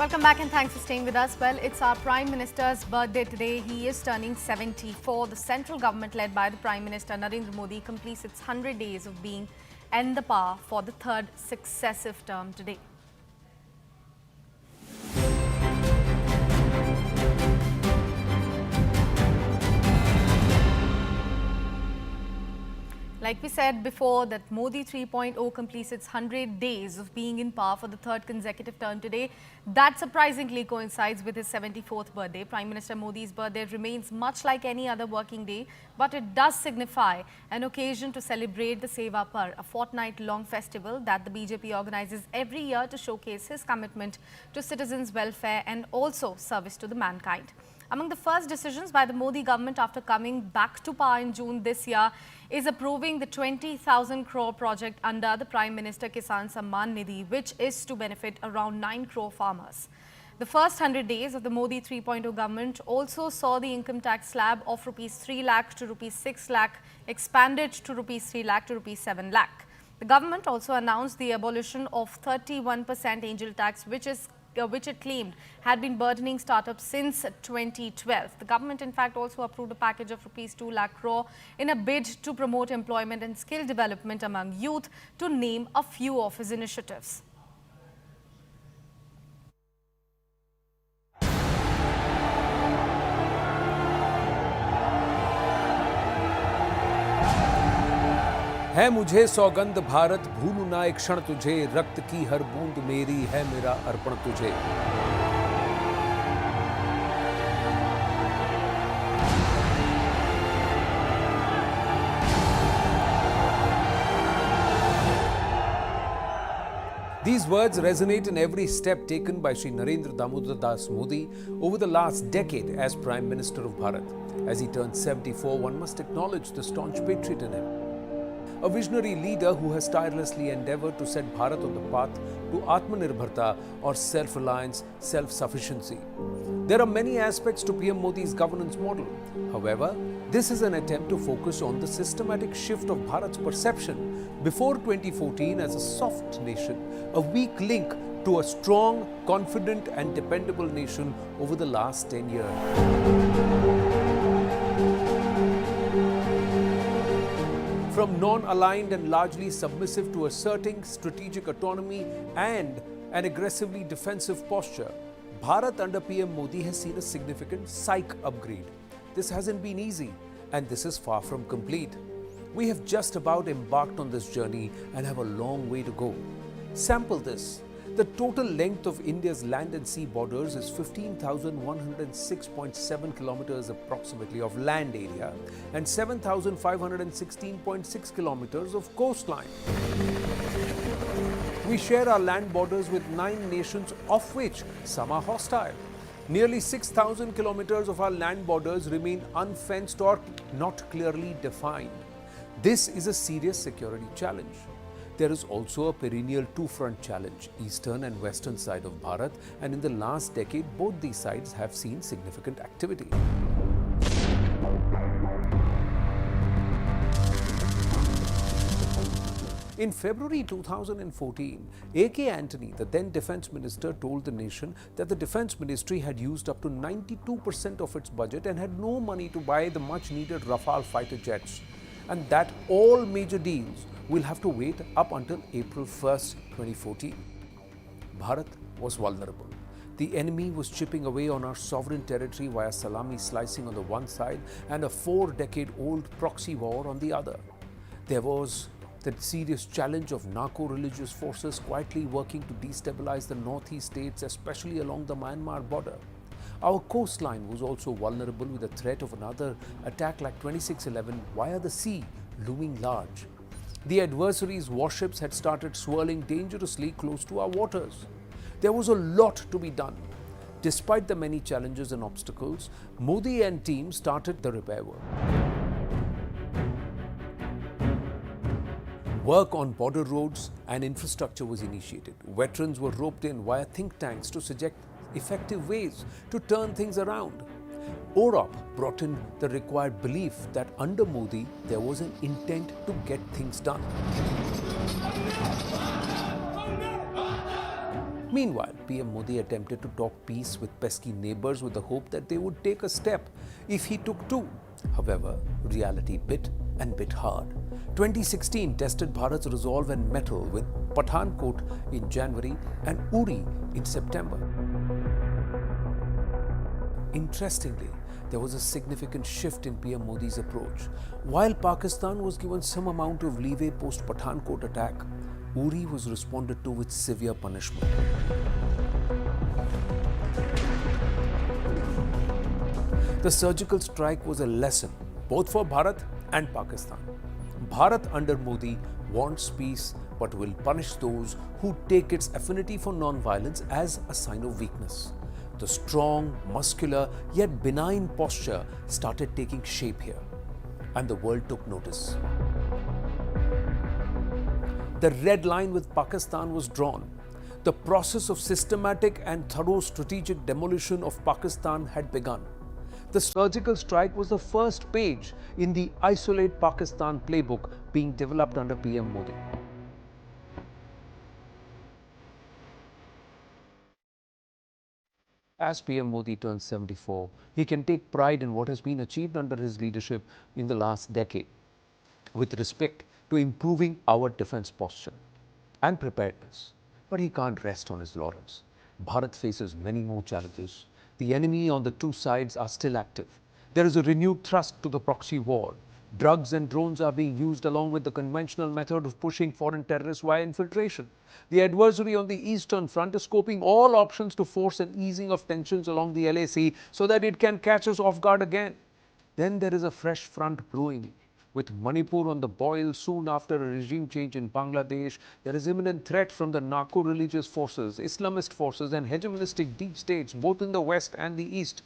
Welcome back and thanks for staying with us. Well, it's our Prime Minister's birthday today. He is turning 74. The central government led by the Prime Minister Narendra Modi completes its 100 days of being in the power for the third successive term today. Like we said before, that Modi 3.0 completes its 100 days of being in power for the third consecutive term today. That surprisingly coincides with his 74th birthday. Prime Minister Modi's birthday remains much like any other working day, but it does signify an occasion to celebrate the Seva Par, a fortnight-long festival that the BJP organizes every year to showcase his commitment to citizens' welfare and also service to the mankind. Among the first decisions by the Modi government after coming back to power in June this year is approving the 20,000 crore project under the Prime Minister Kisan Samman Nidhi, which is to benefit around 9 crore farmers. The first 100 days of the Modi 3.0 government also saw the income tax slab of Rs 3 lakh to Rs 6 lakh expanded to Rs 3 lakh to Rs 7 lakh. The government also announced the abolition of 31% angel tax, which it claimed had been burdening startups since 2012. The government, in fact, also approved a package of Rs 2 lakh crore in a bid to promote employment and skill development among youth, to name a few of his initiatives. है मुझे सौगंध भारत, भूलूं ना एक क्षण तुझे, रक्त की हर बूंद मेरी है मेरा अर्पण तुझे। These words resonate in every step taken by Shri Narendra Damodar Das Modi over the last decade as Prime Minister of Bharat. As he turns 74, one must acknowledge the staunch patriot in him. A visionary leader who has tirelessly endeavored to set Bharat on the path to Atmanirbharta, or self-reliance, self-sufficiency. There are many aspects to PM Modi's governance model. However, this is an attempt to focus on the systematic shift of Bharat's perception before 2014 as a soft nation, a weak link to a strong, confident and dependable nation over the last 10 years. From non-aligned and largely submissive to asserting strategic autonomy and an aggressively defensive posture, Bharat under PM Modi has seen a significant psych upgrade. This hasn't been easy, and this is far from complete. We have just about embarked on this journey and have a long way to go. Sample this. The total length of India's land and sea borders is 15,106.7 kilometers approximately of land area and 7,516.6 kilometers of coastline. We share our land borders with 9 nations, of which some are hostile. Nearly 6,000 kilometers of our land borders remain unfenced or not clearly defined. This is a serious security challenge. There is also a perennial two-front challenge, eastern and western side of Bharat, and in the last decade, both these sides have seen significant activity. In February 2014, A.K. Antony, the then Defence Minister, told the nation that the Defence Ministry had used up to 92% of its budget and had no money to buy the much-needed Rafale fighter jets, and that all major deals will have to wait up until April 1st, 2014. Bharat was vulnerable. The enemy was chipping away on our sovereign territory via salami slicing on the one side and a 4-decade-old proxy war on the other. There was the serious challenge of narco-religious forces quietly working to destabilize the northeast states, especially along the Myanmar border. Our coastline was also vulnerable with the threat of another attack like 2611 via the sea looming large. The adversary's warships had started swirling dangerously close to our waters. There was a lot to be done. Despite the many challenges and obstacles, Modi and team started the repair work. Work on border roads and infrastructure was initiated. Veterans were roped in via think tanks to suggest effective ways to turn things around. OROP brought in the required belief that under Modi, there was an intent to get things done. Meanwhile, PM Modi attempted to talk peace with pesky neighbors with the hope that they would take a step if he took two. However, reality bit and bit hard. 2016 tested Bharat's resolve and mettle with Pathankot in January and Uri in September. Interestingly, there was a significant shift in PM Modi's approach. While Pakistan was given some amount of leeway post Pathankot attack, Uri was responded to with severe punishment. The surgical strike was a lesson both for Bharat and Pakistan. Bharat under Modi wants peace but will punish those who take its affinity for non-violence as a sign of weakness. The strong, muscular, yet benign posture started taking shape here, and the world took notice. The red line with Pakistan was drawn. The process of systematic and thorough strategic demolition of Pakistan had begun. The surgical strike was the first page in the Isolate Pakistan playbook being developed under PM Modi. As PM Modi turns 74, he can take pride in what has been achieved under his leadership in the last decade, with respect to improving our defense posture and preparedness. But he can't rest on his laurels. Bharat faces many more challenges. The enemy on the two sides are still active. There is a renewed thrust to the proxy war. Drugs and drones are being used along with the conventional method of pushing foreign terrorists via infiltration. The adversary on the eastern front is scoping all options to force an easing of tensions along the LAC so that it can catch us off guard again. Then there is a fresh front brewing. With Manipur on the boil soon after a regime change in Bangladesh, there is imminent threat from the narco-religious forces, Islamist forces and hegemonistic deep states, both in the west and the east,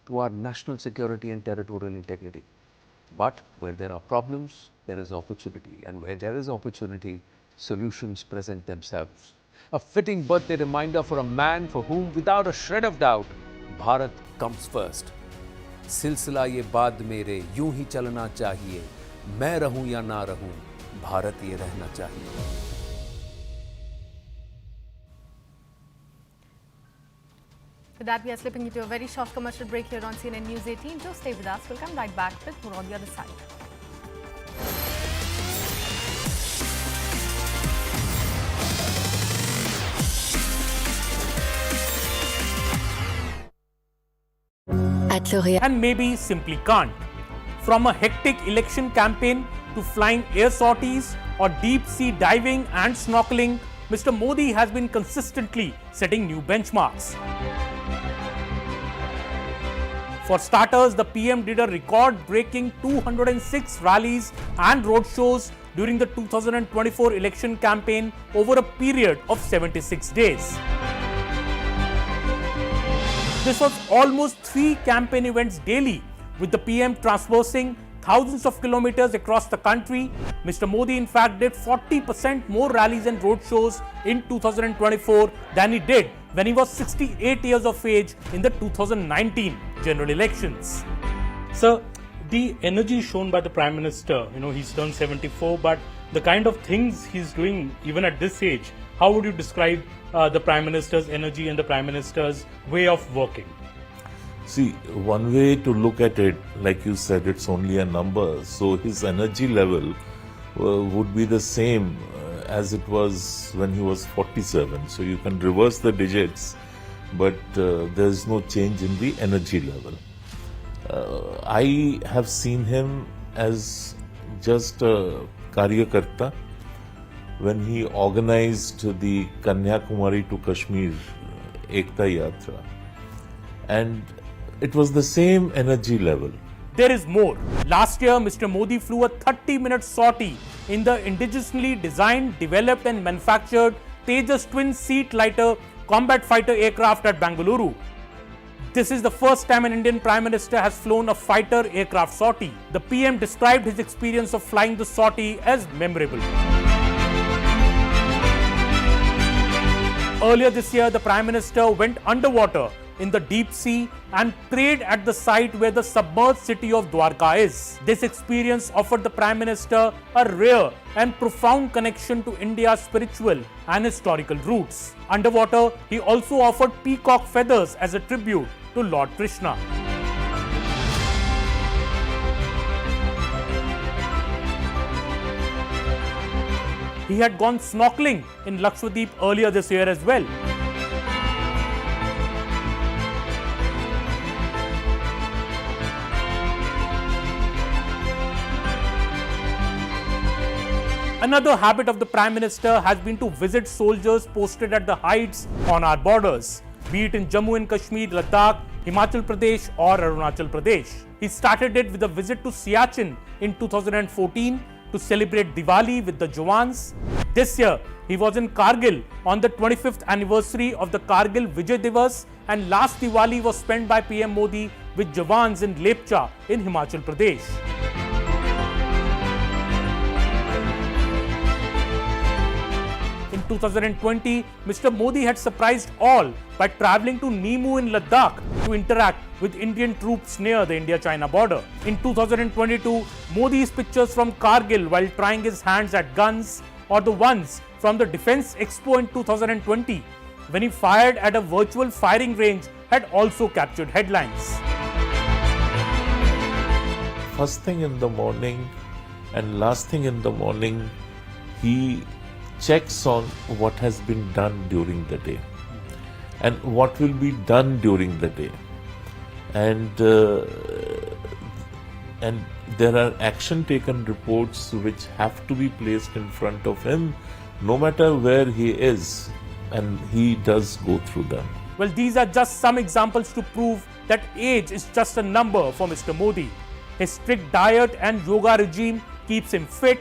to our national security and territorial integrity. But where there are problems, there is opportunity. And where there is opportunity, solutions present themselves. A fitting birthday reminder for a man for whom, without a shred of doubt, Bharat comes first. सिलसिला ये बाद मेरे यूं ही चलना चाहिए, मैं रहूं या ना रहूं, भारत ये रहना चाहिए. With that, we are slipping into a very short commercial break here on CNN News 18. Do stay with us. We'll come right back with more on the other side. At L'Oréal. And maybe simply can't. From a hectic election campaign to flying air sorties or deep sea diving and snorkeling, Mr. Modi has been consistently setting new benchmarks. For starters, the PM did a record-breaking 206 rallies and roadshows during the 2024 election campaign over a period of 76 days. This was almost 3 campaign events daily, with the PM traversing thousands of kilometers across the country. Mr. Modi, in fact, did 40% more rallies and roadshows in 2024 than he did when he was 68 years of age in the 2019 general elections. Sir, the energy shown by the Prime Minister, he's turned 74, but the kind of things he's doing even at this age, how would you describe the Prime Minister's energy and the Prime Minister's way of working? See, one way to look at it, like you said, it's only a number. So his energy level would be the same as it was when he was 47. So you can reverse the digits, but there's no change in the energy level. I have seen him as just a Karyakarta when he organized the Kanyakumari to Kashmir Ekta Yatra. And it was the same energy level. There is more. Last year, Mr. Modi flew a 30-minute sortie in the indigenously designed, developed and manufactured Tejas twin-seat lighter combat fighter aircraft at Bengaluru. This is the first time an Indian Prime Minister has flown a fighter aircraft sortie. The PM described his experience of flying the sortie as memorable. Earlier this year, the Prime Minister went underwater in the deep sea and prayed at the site where the submerged city of Dwarka is. This experience offered the Prime Minister a rare and profound connection to India's spiritual and historical roots. Underwater, he also offered peacock feathers as a tribute to Lord Krishna. He had gone snorkeling in Lakshadweep earlier this year as well. Another habit of the Prime Minister has been to visit soldiers posted at the heights on our borders, be it in Jammu and Kashmir, Ladakh, Himachal Pradesh or Arunachal Pradesh. He started it with a visit to Siachen in 2014 to celebrate Diwali with the Jawans. This year, he was in Kargil on the 25th anniversary of the Kargil Vijay Divas, and last Diwali was spent by PM Modi with Jawans in Lepcha in Himachal Pradesh. In 2020, Mr. Modi had surprised all by travelling to Nimu in Ladakh to interact with Indian troops near the India-China border. In 2022, Modi's pictures from Kargil while trying his hands at guns, or the ones from the Defence Expo in 2020 when he fired at a virtual firing range, had also captured headlines. First thing in the morning and last thing in the morning, he checks on what has been done during the day and what will be done during the day, and there are action taken reports which have to be placed in front of him no matter where he is, and he does go through them. Well, these are just some examples to prove that age is just a number for Mr. Modi. His strict diet and yoga regime keeps him fit,